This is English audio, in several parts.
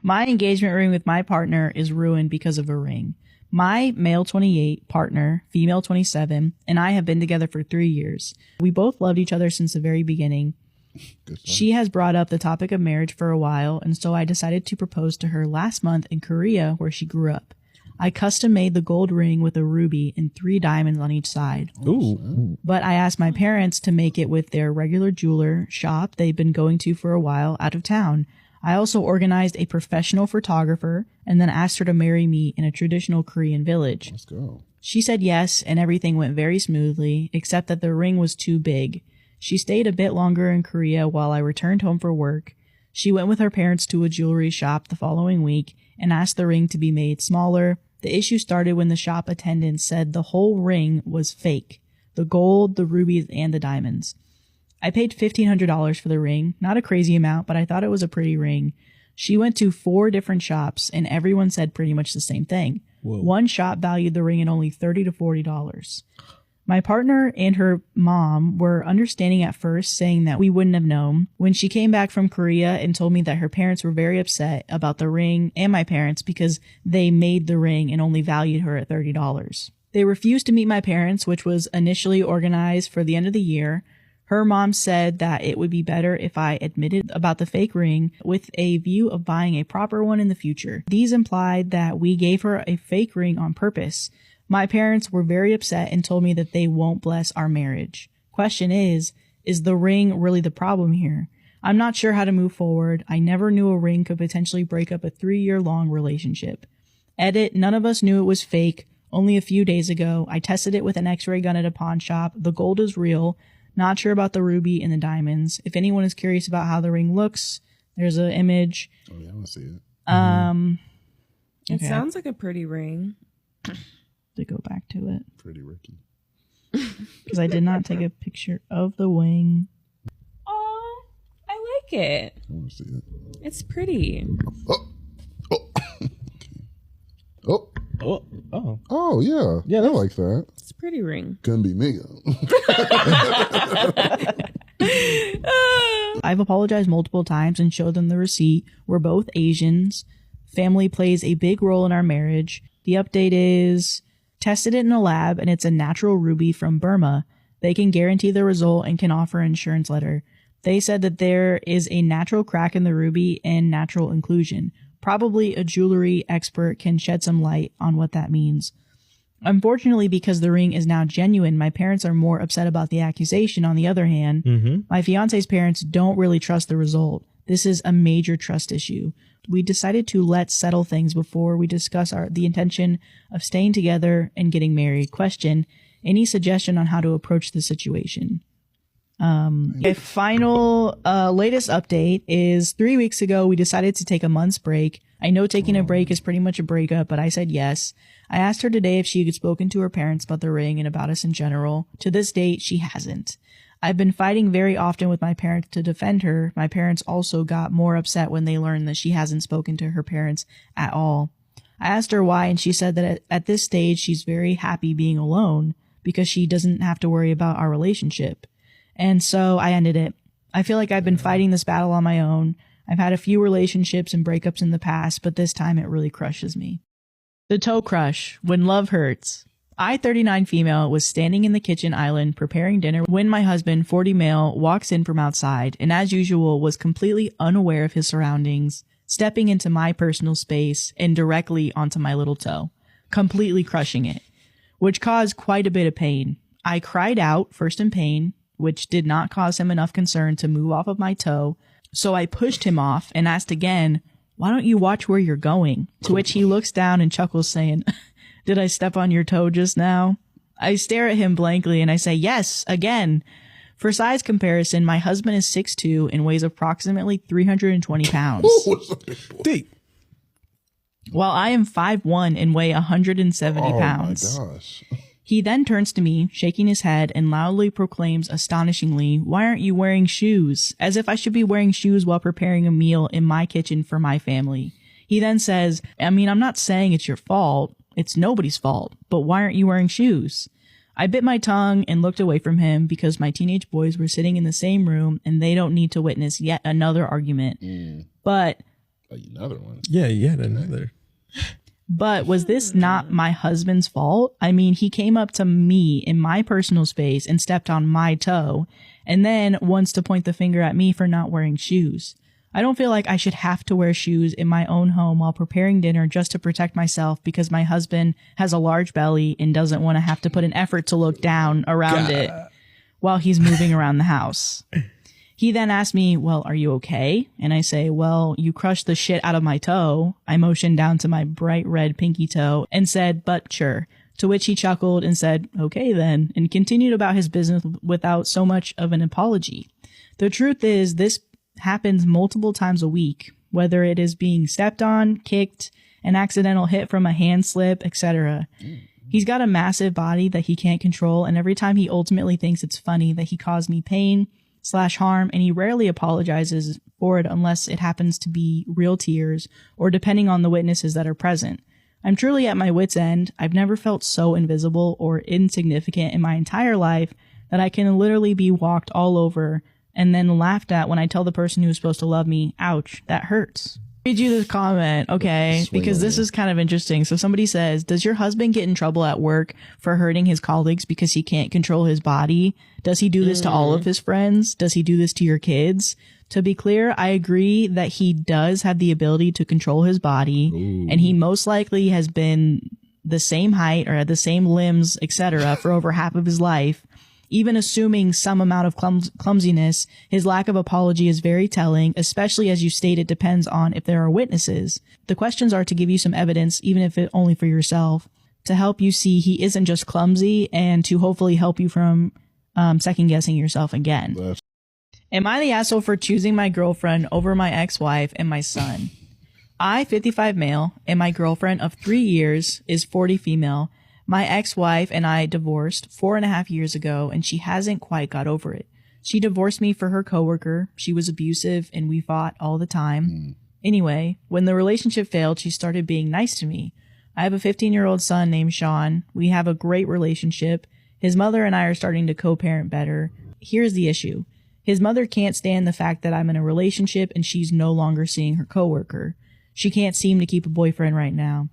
My engagement ring with my partner is ruined because of a ring. My male 28 partner, female 27, and I have been together for 3 years. We both loved each other since the very beginning. She has brought up the topic of marriage for a while, and so I decided to propose to her last month in Korea, where she grew up. I custom made the gold ring with a ruby and 3 diamonds on each side. Ooh. But I asked my parents to make it with their regular jeweler shop they've been going to for a while out of town. I also organized a professional photographer and then asked her to marry me in a traditional Korean village. Let's go. She said yes, and everything went very smoothly, except that the ring was too big. She stayed a bit longer in Korea while I returned home for work. She went with her parents to a jewelry shop the following week and asked the ring to be made smaller. The issue started when the shop attendant said the whole ring was fake. The gold, the rubies, and the diamonds. I paid $1,500 for the ring. Not a crazy amount, but I thought it was a pretty ring. She went to 4 different shops, and everyone said pretty much the same thing. Whoa. One shop valued the ring at only $30 to $40. My partner and her mom were understanding at first, saying that we wouldn't have known. When she came back from Korea and told me that her parents were very upset about the ring and my parents because they made the ring and only valued her at $30. They refused to meet my parents, which was initially organized for the end of the year. Her mom said that it would be better if I admitted about the fake ring with a view of buying a proper one in the future. These implied that we gave her a fake ring on purpose. My parents were very upset and told me that they won't bless our marriage. Question is the ring really the problem here? I'm not sure how to move forward. I never knew a ring could potentially break up a 3-year-long relationship. Edit, none of us knew it was fake. Only a few days ago, I tested it with an x-ray gun at a pawn shop. The gold is real. Not sure about the ruby and the diamonds. If anyone is curious about how the ring looks, there's an image. Oh, yeah, I want to see it. It sounds like a pretty ring. To go back to it. Pretty Ricky. Because I did not take a picture of the wing. Oh, I like it. I want to see it. It's pretty. Oh, yeah. Yeah, I like that. It's a pretty ring. Couldn't be me. I've apologized multiple times and showed them the receipt. We're both Asians. Family plays a big role in our marriage. The update is tested it in a lab and it's a natural ruby from Burma. They can guarantee the result and can offer an insurance letter. They said that there is a natural crack in the ruby and natural inclusion. Probably a jewelry expert can shed some light on what that means. Unfortunately, because the ring is now genuine, my parents are more upset about the accusation. On the other hand, my fiance's parents don't really trust the result. This is a major trust issue. We decided to let's settle things before we discuss the intention of staying together and getting married. Question, any suggestion on how to approach the situation? A final latest update is 3 weeks ago, we decided to take a month's break. I know taking a break is pretty much a breakup, but I said yes. I asked her today if she had spoken to her parents about the ring and about us in general. To this date, she hasn't. I've been fighting very often with my parents to defend her. My parents also got more upset when they learned that she hasn't spoken to her parents at all. I asked her why, and she said that at this stage, she's very happy being alone because she doesn't have to worry about our relationship. And so I ended it. I feel like I've been fighting this battle on my own. I've had a few relationships and breakups in the past, but this time it really crushes me. The toe crush, when love hurts. I, 39 female, was standing in the kitchen island preparing dinner when my husband, 40 male, walks in from outside and as usual was completely unaware of his surroundings, stepping into my personal space and directly onto my little toe, completely crushing it, which caused quite a bit of pain. I cried out, first in pain, which did not cause him enough concern to move off of my toe, so I pushed him off and asked again, "Why don't you watch where you're going?" To which he looks down and chuckles saying, "Did I step on your toe just now?" I stare at him blankly and I say, "Yes, again." For size comparison, my husband is 6'2" and weighs approximately 320 pounds. Deep. While I am 5'1" and weigh 170 pounds. Oh my gosh. He then turns to me, shaking his head, and loudly proclaims astonishingly, "Why aren't you wearing shoes?" As if I should be wearing shoes while preparing a meal in my kitchen for my family. He then says, I'm not saying it's your fault. It's nobody's fault. But why aren't you wearing shoes? I bit my tongue and looked away from him because my teenage boys were sitting in the same room and they don't need to witness yet another argument. But Another one. Yeah, yet another. But was this not my husband's fault? I mean, he came up to me in my personal space and stepped on my toe, and then wants to point the finger at me for not wearing shoes. I don't feel like I should have to wear shoes in my own home while preparing dinner just to protect myself because my husband has a large belly and doesn't want to have to put an effort to look down around it while he's moving around the house. He then asked me, well, are you okay? And I say, well, you crushed the shit out of my toe. I motioned down to my bright red pinky toe and said, but sure. To which he chuckled and said, okay then, and continued about his business without so much of an apology. The truth is, this happens multiple times a week, whether it is being stepped on, kicked, an accidental hit from a hand slip, etc. He's got a massive body that he can't control, and every time he ultimately thinks it's funny that he caused me pain/harm, and he rarely apologizes for it unless it happens to be real tears or depending on the witnesses that are present. I'm truly at my wit's end. I've never felt so invisible or insignificant in my entire life that I can literally be walked all over and then laughed at when I tell the person who's supposed to love me, ouch, that hurts. Read you this comment, okay, because this is kind of interesting. So somebody says, does your husband get in trouble at work for hurting his colleagues because he can't control his body? Does he do this to all of his friends? Does he do this to your kids? To be clear, I agree that he does have the ability to control his body, and he most likely has been the same height or the same limbs, etc., for over half of his life. Even assuming some amount of clumsiness, his lack of apology is very telling, especially as you state it depends on if there are witnesses. The questions are to give you some evidence, even if it only for yourself, to help you see he isn't just clumsy and to hopefully help you from second guessing yourself again. Am I the asshole for choosing my girlfriend over my ex-wife and my son? I, 55 male, and my girlfriend of 3 years is 40 female. My ex-wife and I divorced 4.5 years ago, and she hasn't quite got over it. She divorced me for her coworker. She was abusive, and we fought all the time. Anyway, when the relationship failed, she started being nice to me. I have a 15-year-old son named Sean. We have a great relationship. His mother and I are starting to co-parent better. Here's the issue. His mother can't stand the fact that I'm in a relationship, and she's no longer seeing her coworker. She can't seem to keep a boyfriend right now.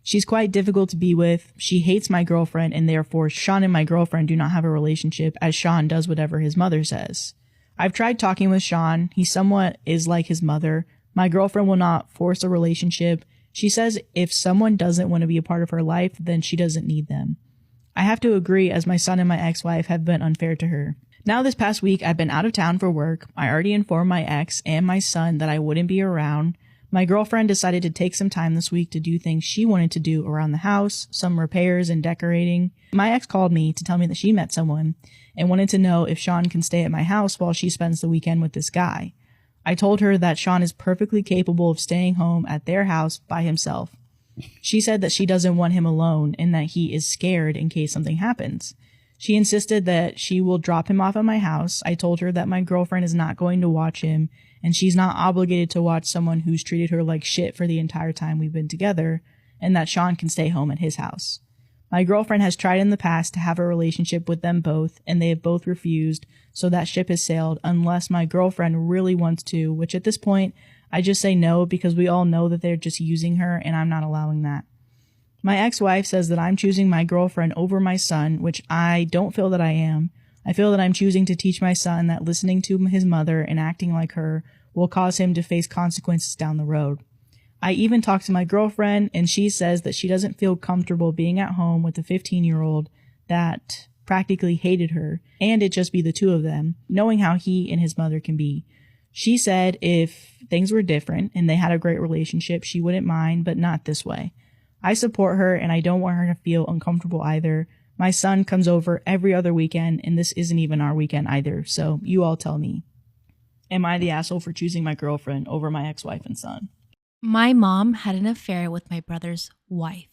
She's quite difficult to be with. She hates my girlfriend, and therefore Sean and my girlfriend do not have a relationship, as Sean does whatever his mother says. I've tried talking with Sean. He somewhat is like his mother. My girlfriend will not force a relationship. She says if someone doesn't want to be a part of her life, then she doesn't need them. I have to agree, as my son and my ex-wife have been unfair to her. Now this past week, I've been out of town for work. I already informed my ex and my son that I wouldn't be around. My girlfriend decided to take some time this week to do things she wanted to do around the house, some repairs and decorating. My ex called me to tell me that she met someone and wanted to know if Sean can stay at my house while she spends the weekend with this guy. I told her that Sean is perfectly capable of staying home at their house by himself. She said that she doesn't want him alone and that he is scared in case something happens. She insisted that she will drop him off at my house. I told her that my girlfriend is not going to watch him, and she's not obligated to watch someone who's treated her like shit for the entire time we've been together, and that Sean can stay home at his house. My girlfriend has tried in the past to have a relationship with them both, and they have both refused, so that ship has sailed unless my girlfriend really wants to, which at this point, I just say no because we all know that they're just using her, and I'm not allowing that. My ex-wife says that I'm choosing my girlfriend over my son, which I don't feel that I am. I feel that I'm choosing to teach my son that listening to his mother and acting like her will cause him to face consequences down the road. I even talked to my girlfriend, and she says that she doesn't feel comfortable being at home with a 15-year-old that practically hated her, and it just be the two of them, knowing how he and his mother can be. She said if things were different and they had a great relationship, she wouldn't mind, but not this way. I support her, and I don't want her to feel uncomfortable either. My son comes over every other weekend, and this isn't even our weekend either, so you all tell me. Am I the asshole for choosing my girlfriend over my ex-wife and son? My mom had an affair with my brother's wife.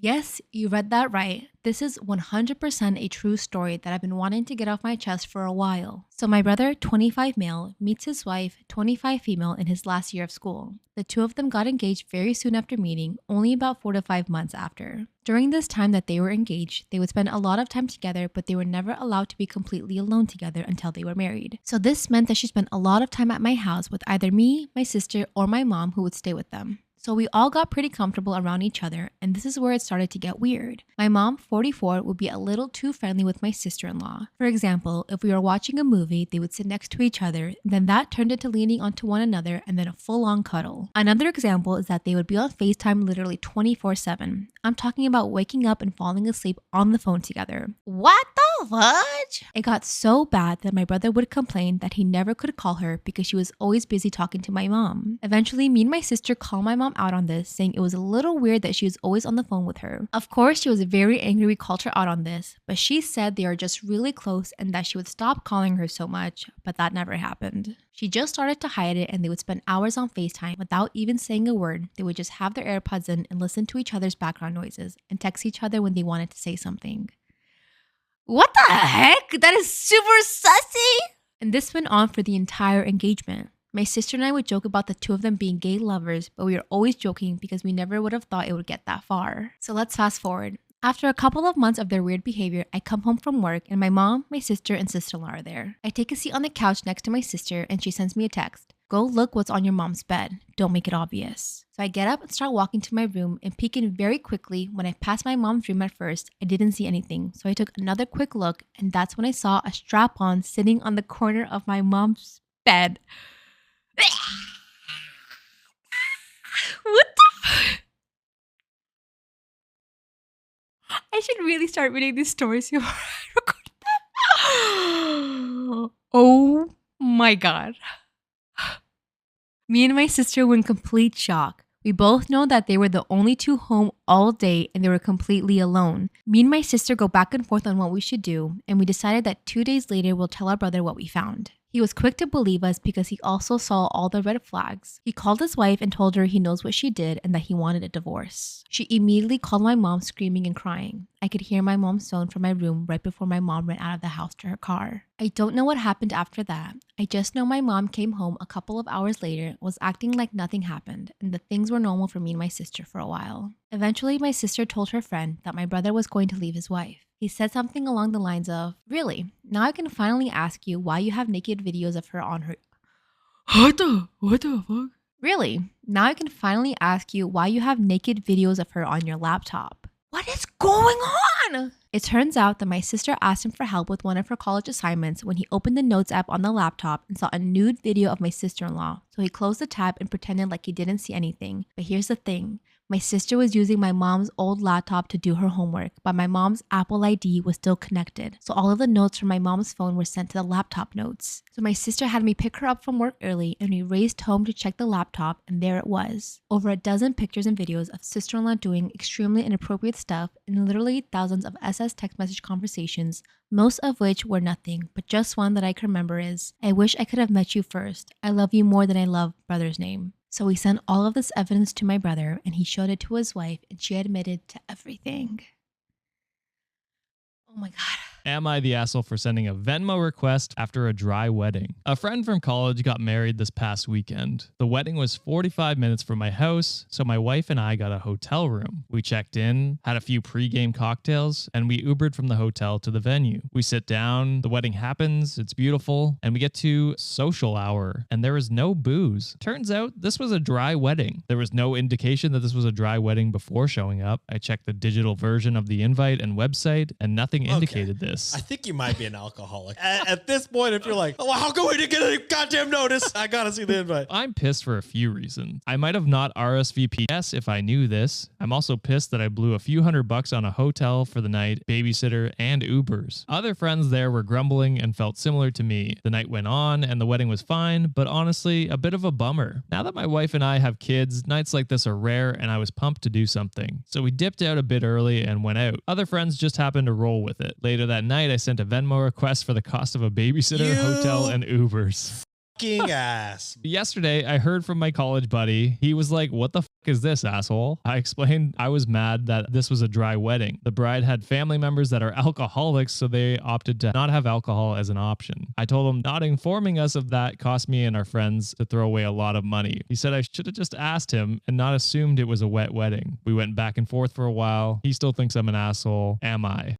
Yes, you read that right. This is 100% a true story that I've been wanting to get off my chest for a while. So my brother, 25 male, meets his wife, 25 female, in his last year of school. The two of them got engaged very soon after meeting, only about 4 to 5 months after. During this time that they were engaged, they would spend a lot of time together, but they were never allowed to be completely alone together until they were married. So this meant that she spent a lot of time at my house with either me, my sister, or my mom, who would stay with them. So we all got pretty comfortable around each other, and this is where it started to get weird. My mom, 44, would be a little too friendly with my sister-in-law. For example, if we were watching a movie, they would sit next to each other, then that turned into leaning onto one another and then a full-on cuddle. Another example is that they would be on FaceTime literally 24/7. I'm talking about waking up and falling asleep on the phone together. What the fudge? It got so bad that my brother would complain that he never could call her because she was always busy talking to my mom. Eventually, me and my sister called my mom out on this, saying it was a little weird that she was always on the phone with her. Of course, she was very angry we called her out on this, but she said they are just really close and that she would stop calling her so much, but that never happened. She just started to hide it, and they would spend hours on FaceTime without even saying a word. They would just have their AirPods in and listen to each other's background noises and text each other when they wanted to say something. What the heck? That is super sussy! And this went on for the entire engagement. My sister and I would joke about the two of them being gay lovers, but we were always joking because we never would have thought it would get that far. So let's fast forward. After a couple of months of their weird behavior, I come home from work and my mom, my sister, and sister-in-law are there. I take a seat on the couch next to my sister and she sends me a text. Go look what's on your mom's bed. Don't make it obvious. So I get up and start walking to my room and peek in very quickly. When I passed my mom's room at first, I didn't see anything. So I took another quick look and that's when I saw a strap-on sitting on the corner of my mom's bed. What the f- I should really start reading these stories before I record them. Oh my god. Me and my sister were in complete shock. We both know that they were the only two home all day and they were completely alone. Me and my sister go back and forth on what we should do, and we decided that 2 days later we'll tell our brother what we found. He was quick to believe us because he also saw all the red flags. He called his wife and told her he knows what she did and that he wanted a divorce. She immediately called my mom screaming and crying. I could hear my mom's phone from my room right before my mom ran out of the house to her car. I don't know what happened after that. I just know my mom came home a couple of hours later, was acting like nothing happened, and that things were normal for me and my sister for a while. Eventually, my sister told her friend that my brother was going to leave his wife. He said something along the lines of, "Really? Now I can finally ask you why you have naked videos of her on her..." What the fuck? Really? Now I can finally ask you why you have naked videos of her on your laptop. What is going on? It turns out that my sister asked him for help with one of her college assignments when he opened the notes app on the laptop and saw a nude video of my sister-in-law. So he closed the tab and pretended like he didn't see anything. But here's the thing. My sister was using my mom's old laptop to do her homework, but my mom's Apple ID was still connected. So all of the notes from my mom's phone were sent to the laptop notes. So my sister had me pick her up from work early and we raced home to check the laptop, and there it was. Over a dozen pictures and videos of sister-in-law doing extremely inappropriate stuff and literally thousands of SS text message conversations, most of which were nothing, but just one that I can remember is, "I wish I could have met you first. I love you more than I love brother's name." So we sent all of this evidence to my brother and he showed it to his wife and she admitted to everything. Oh my God. Am I the asshole for sending a Venmo request after a dry wedding? A friend from college got married this past weekend. The wedding was 45 minutes from my house, so my wife and I got a hotel room. We checked in, had a few pre-game cocktails, and we Ubered from the hotel to the venue. We sit down, the wedding happens, it's beautiful, and we get to social hour, and there is no booze. Turns out this was a dry wedding. There was no indication that this was a dry wedding before showing up. I checked the digital version of the invite and website, and nothing indicated this. I think you might be an alcoholic. At this point, if you're like, oh, how come we didn't get a goddamn notice? I gotta see the invite. I'm pissed for a few reasons. I might have not RSVP'd yes if I knew this. I'm also pissed that I blew a few $100 on a hotel for the night, babysitter, and Ubers. Other friends there were grumbling and felt similar to me. The night went on and the wedding was fine, but honestly, a bit of a bummer. Now that my wife and I have kids, nights like this are rare and I was pumped to do something. So we dipped out a bit early and went out. Other friends just happened to roll with it. Later that night, I sent a Venmo request for the cost of a babysitter, hotel, and Ubers. Fucking ass. Yesterday, I heard from my college buddy. He was like, what the f is this, asshole? I explained I was mad that this was a dry wedding. The bride had family members that are alcoholics, so they opted to not have alcohol as an option. I told him not informing us of that cost me and our friends to throw away a lot of money. He said I should have just asked him and not assumed it was a wet wedding. We went back and forth for a while. He still thinks I'm an asshole. Am I?